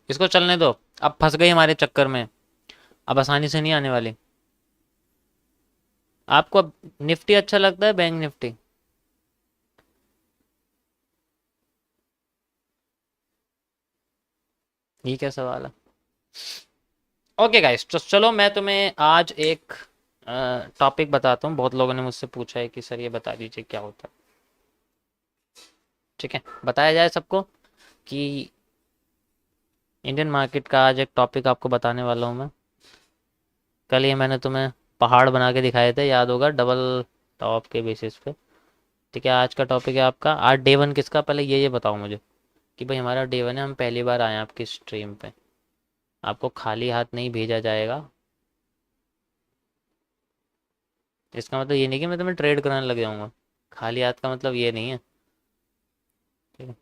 इसको चलने दो। अब फंस गई हमारे चक्कर में, अब आसानी से नहीं आने वाली। आपको अब निफ्टी अच्छा लगता है, बैंक निफ्टी? ये क्या सवाल है? ओके गाइस, तो चलो मैं तुम्हें आज एक टॉपिक बताता हूँ। बहुत लोगों ने मुझसे पूछा है कि सर ये बता दीजिए क्या होता है। ठीक है, बताया जाए सबको कि इंडियन मार्केट का आज एक टॉपिक आपको बताने वाला हूँ मैं। कल ये मैंने तुम्हें पहाड़ बना के दिखाए थे, याद होगा, डबल टॉप के बेसिस पे। ठीक है, आज का टॉपिक है आपका, आज डे वन किसका, पहले ये बताओ मुझे कि भाई हमारा डे वन है, हम पहली बार आए हैं आपकी स्ट्रीम पे। आपको खाली हाथ नहीं भेजा जाएगा। इसका मतलब ये नहीं कि मैं तुम्हें ट्रेड कराने लग जाऊंगा। खाली हाथ का मतलब ये नहीं है। ठीक है।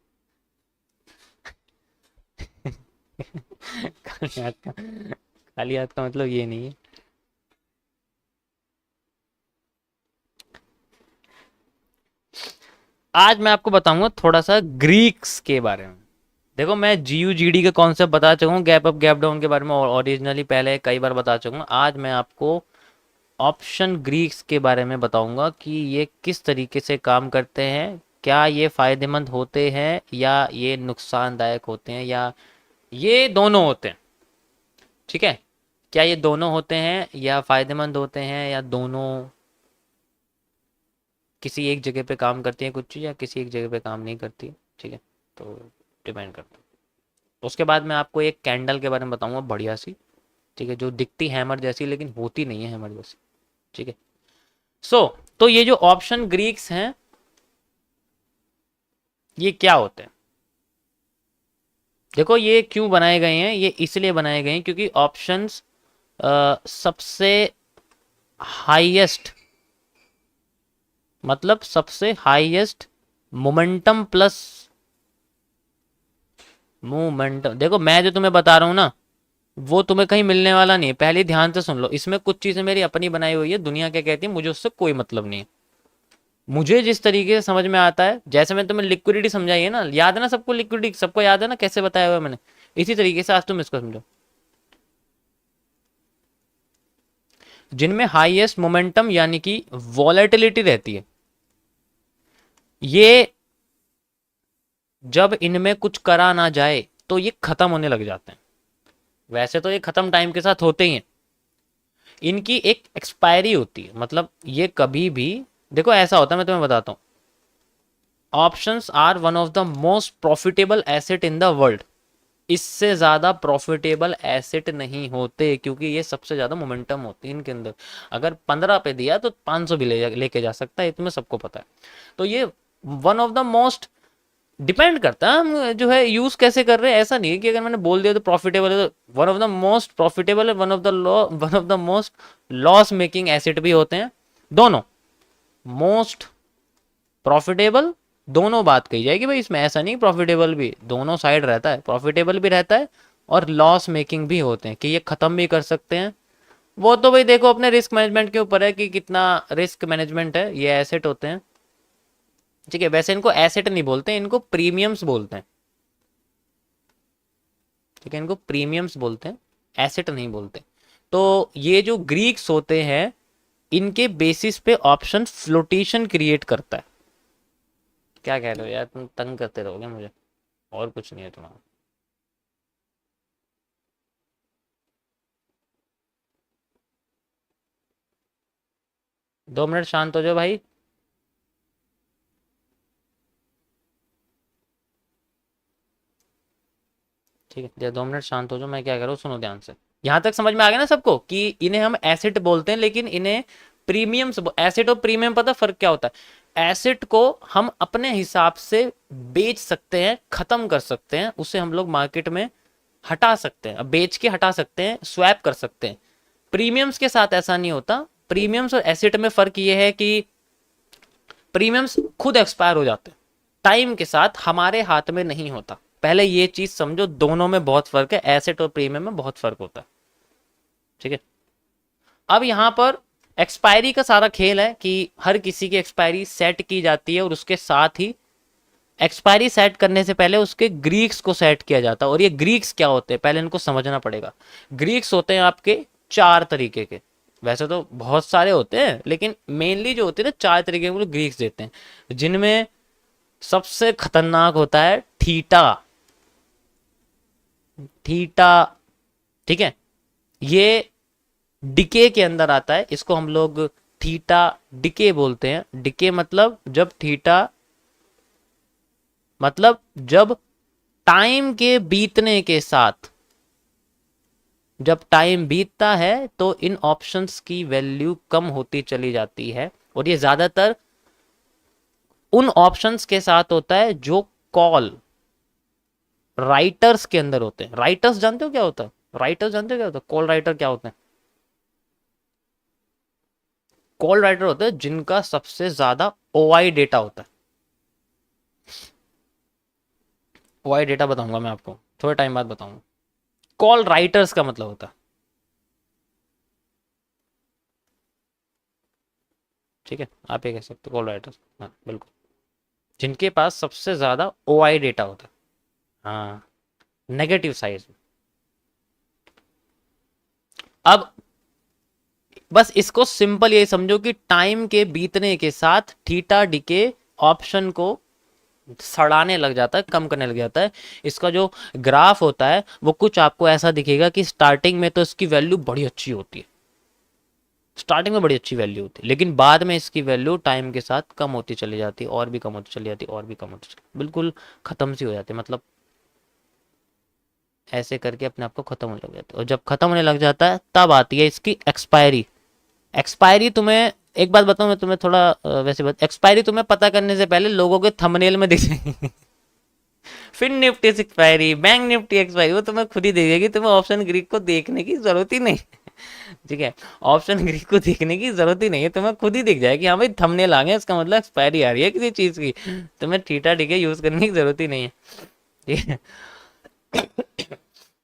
खाली हाथ का, खाली हाथ का मतलब ये नहीं है। आज मैं आपको बताऊंगा थोड़ा सा ग्रीक्स के बारे में। देखो, मैं GUGD के कॉन्सेप्ट बता चुका हूँ, गैप अप गैप डाउन के बारे में ओरिजिनली पहले कई बार बता चुका हूँ। आज मैं आपको ऑप्शन ग्रीक्स के बारे में बताऊंगा कि ये किस तरीके से काम करते हैं, क्या ये फायदेमंद होते हैं या ये नुकसानदायक होते हैं, या ये दोनों होते हैं। ठीक है, क्या ये दोनों होते हैं या फायदेमंद होते हैं, या दोनों किसी एक जगह पे काम करती है कुछ चीज़, या किसी एक जगह पे काम नहीं करती। ठीक है, तो डिपेंड करता है। उसके बाद मैं आपको एक कैंडल के बारे में बताऊंगा बढ़िया सी। ठीक है, जो दिखती हैमर जैसी लेकिन होती नहीं है हैमर जैसी। ठीक है। तो ये जो ऑप्शन ग्रीक्स हैं, ये क्या होते हैं? देखो, ये क्यों बनाए गए हैं, ये इसलिए बनाए गए हैं क्योंकि ऑप्शंस सबसे हाईएस्ट, मतलब सबसे हाईएस्ट मोमेंटम प्लस मोमेंटम। देखो, मैं जो तुम्हें बता रहा हूं ना, वो तुम्हें कहीं मिलने वाला नहीं है। पहले ध्यान से सुन लो, इसमें कुछ चीजें मेरी अपनी बनाई हुई है, दुनिया क्या कहती है मुझे उससे कोई मतलब नहीं है। मुझे जिस तरीके से समझ में आता है, जैसे मैंने तुम्हें लिक्विडिटी समझाई है ना, याद है ना सबको, लिक्विडिटी सबको याद है ना कैसे बताया हुआ है मैंने। इसी तरीके से आज तुम इसको समझो। जिनमें हाईएस्ट मोमेंटम यानी कि वॉलेटिलिटी रहती है, ये जब इनमें कुछ करा ना जाए तो ये खत्म होने लग जाते हैं। वैसे तो ये खत्म टाइम के साथ होते ही हैं, इनकी एक एक्सपायरी होती है। मतलब ये कभी भी, देखो ऐसा होता है, मैं तुम्हें बताता हूँ। Options are one of the most profitable asset in the world. इससे ज्यादा प्रॉफिटेबल एसेट नहीं होते, क्योंकि ये सबसे ज्यादा मोमेंटम होती है इनके अंदर। अगर 15 पे दिया तो 500 भी लेके जा सकता है, ये तुम्हें सबको पता है। तो ये one of the most, depend करता है हम जो है यूज कैसे कर रहे हैं। ऐसा नहीं है कि अगर मैंने बोल दिया तो प्रॉफिटेबल है, तो one of the most profitable है, one of the most loss making asset भी होते हैं दोनों। मोस्ट प्रॉफिटेबल, दोनों बात कही जाएगी भाई इसमें, ऐसा नहीं, प्रॉफिटेबल भी दोनों साइड रहता है, प्रॉफिटेबल भी रहता है और लॉस मेकिंग भी होते हैं, कि ये खत्म भी कर सकते हैं। वो तो भाई देखो अपने रिस्क मैनेजमेंट के ऊपर है कि कितना रिस्क मैनेजमेंट है। ये एसेट होते हैं। ठीक है, वैसे इनको एसेट नहीं बोलते, इनको प्रीमियम्स बोलते हैं। ठीक है, इनको प्रीमियम्स बोलते हैं, एसेट नहीं बोलते। तो ये जो ग्रीक्स होते हैं, इनके बेसिस पे ऑप्शन फ्लोटेशन क्रिएट करता है। क्या कह रहे हो यार, तुम तंग करते रहोगे मुझे, और कुछ नहीं है तुम्हारा। 2 मिनट शांत हो जाओ भाई। ठीक है, 2 मिनट शांत हो जाओ, मैं क्या कर रहा हूँ सुनो ध्यान से। यहाँ तक समझ में आ गया ना सबको कि इन्हें हम एसेट बोलते हैं, लेकिन इन्हें प्रीमियम्स। एसेट और प्रीमियम पता फर्क क्या होता है? एसेट को हम अपने हिसाब से बेच सकते हैं, खत्म कर सकते हैं, उसे हम लोग मार्केट में हटा सकते हैं, बेच के हटा सकते हैं, स्वैप कर सकते हैं। प्रीमियम्स के साथ ऐसा नहीं होता। प्रीमियम्स और एसेट में फर्क ये है कि प्रीमियम्स खुद एक्सपायर हो जाते हैं, टाइम के साथ हमारे हाथ में नहीं होता। पहले ये चीज समझो, दोनों में बहुत फर्क है, एसेट और प्रीमियम में बहुत फर्क होता है। ठीक है, अब यहां पर एक्सपायरी का सारा खेल है कि हर किसी की एक्सपायरी सेट की जाती है और उसके साथ ही एक्सपायरी सेट करने से पहले उसके ग्रीक्स को सेट किया जाता है। और ये ग्रीक्स क्या होते हैं पहले इनको समझना पड़ेगा। ग्रीक्स होते हैं आपके 4 तरीके के, वैसे तो बहुत सारे होते हैं लेकिन मेनली जो होते हैं ना 4 तरीके के ग्रीक्स देते हैं, जिनमें सबसे खतरनाक होता है थीटा। थीटा, ठीक है, ये डिके के अंदर आता है, इसको हम लोग थीटा डिके बोलते हैं। डिके मतलब जब थीटा, मतलब जब टाइम के बीतने के साथ, जब टाइम बीतता है तो इन ऑप्शंस की वैल्यू कम होती चली जाती है। और ये ज्यादातर उन ऑप्शंस के साथ होता है जो कॉल राइटर्स के अंदर होते हैं। राइटर्स जानते हो क्या होता है? राइटर्स जानते हो क्या होता है? कॉल राइटर क्या होते हैं? कॉल राइटर होते हैं जिनका सबसे ज्यादा ओआई डेटा होता है। ओआई डेटा बताऊंगा मैं आपको थोड़े टाइम बाद बताऊंगा। कॉल राइटर्स का मतलब होता है, ठीक है, आप ये कह सकते हो कॉल राइटर्स, हाँ बिल्कुल, जिनके पास सबसे ज्यादा ओआई डेटा होता है, हाँ, नेगेटिव साइज में। अब बस इसको सिंपल ये समझो कि टाइम के बीतने के साथ थीटा डिके ऑप्शन को सड़ाने लग जाता है, कम करने लग जाता है। इसका जो ग्राफ होता है वो कुछ आपको ऐसा दिखेगा कि स्टार्टिंग में तो इसकी वैल्यू बड़ी अच्छी होती है, स्टार्टिंग में बड़ी अच्छी वैल्यू होती है, लेकिन बाद में इसकी वैल्यू टाइम के साथ कम होती चली जाती है, और भी कम होती चली जाती है, और भी कम होती चली, बिल्कुल खत्म सी हो जाती है। मतलब ऐसे करके अपने आप को खत्म होने लग जाता है। और जब खत्म होने लग जाता है तब आती है इसकी एक्सपायरी। एक्सपायरी तुम्हें एक बात बताऊं मैं तुम्हें थोड़ा वैसे बात, एक्सपायरी तुम्हें पता करने से पहले लोगों के थंबनेल में दिख जाएगी। फिर Nifty expiry, bank Nifty expiry, वो तुम्हें खुद ही दिखेगी, तुम्हें ऑप्शन ग्रीक को देखने की जरूरत ही नहीं। ठीक है, ऑप्शन ग्रीक को देखने की जरूरत ही नहीं है, तुम्हें खुद ही दिख जाएगी हाँ भाई थंबनेल आ गया, इसका मतलब एक्सपायरी आ रही है किसी चीज की, तुम्हें थीटा डीके यूज करने की जरूरत ही नहीं है। ठीक है,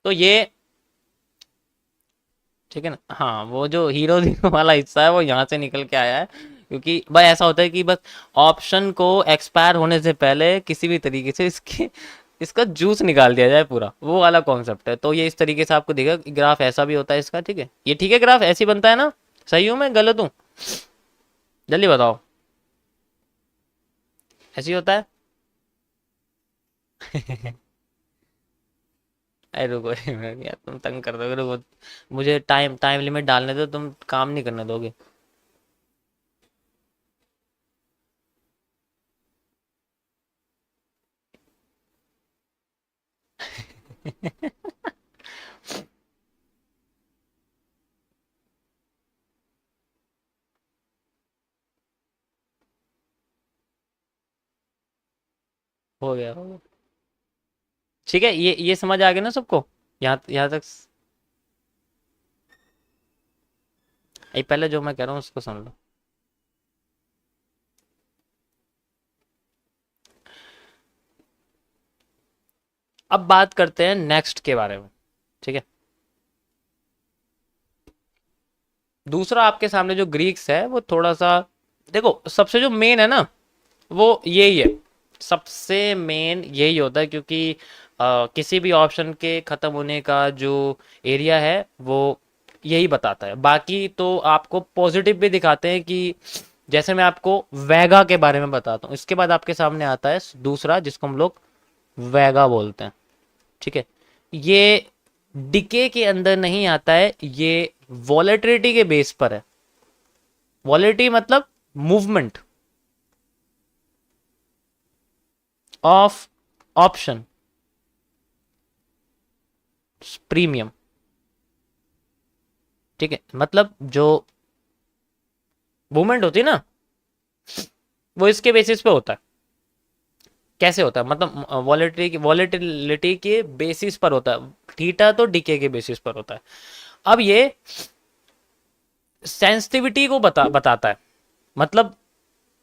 तो ये, ठीक है ना, हाँ वो जो हीरो हीरो वाला हिस्सा है वो यहाँ से निकल के आया है, क्योंकि भाई ऐसा होता है कि बस ऑप्शन को एक्सपायर होने से पहले किसी भी तरीके से इसके इसका जूस निकाल दिया जाए पूरा, वो वाला कॉन्सेप्ट है। तो ये इस तरीके से आपको दिखेगा, ग्राफ ऐसा भी होता है इसका, ठीक है, ये ठीक है, ग्राफ ऐसे ही बनता है ना? सही हूँ मैं गलत हूँ? जल्दी बताओ, ऐसे ही होता है? अरे रुको एक मिनट यार, तुम तंग कर दोगे, रुको, मुझे टाइम टाइम लिमिट डालने दो, तुम काम नहीं करने दोगे। हो गया, हो गया, ठीक है, ये समझ आ गया ना सबको? यहाँ यहाँ तक ये पहले जो मैं कह रहा हूँ उसको सुन लो। अब बात करते हैं नेक्स्ट के बारे में, ठीक है। दूसरा आपके सामने जो ग्रीक्स है वो थोड़ा सा, देखो सबसे जो मेन है ना वो यही है, सबसे मेन यही होता है, क्योंकि किसी भी ऑप्शन के खत्म होने का जो एरिया है वो यही बताता है। बाकी तो आपको पॉजिटिव भी दिखाते हैं कि जैसे मैं आपको वैगा के बारे में बताता हूँ, इसके बाद आपके सामने आता है दूसरा जिसको हम लोग वैगा बोलते हैं, ठीक है। ये डिके के अंदर नहीं आता है, ये वॉलेटिलिटी के बेस पर है। वॉलेटिलिटी मतलब मूवमेंट ऑफ ऑप्शन प्रीमियम, ठीक है, मतलब जो मूवमेंट होती है ना वो इसके बेसिस पे होता है। कैसे होता है मतलब वॉलेटिलिटी के बेसिस पर होता है, थीटा तो डीके के बेसिस पर होता है। अब ये सेंसिटिविटी को बताता है, मतलब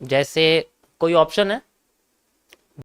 जैसे कोई ऑप्शन है,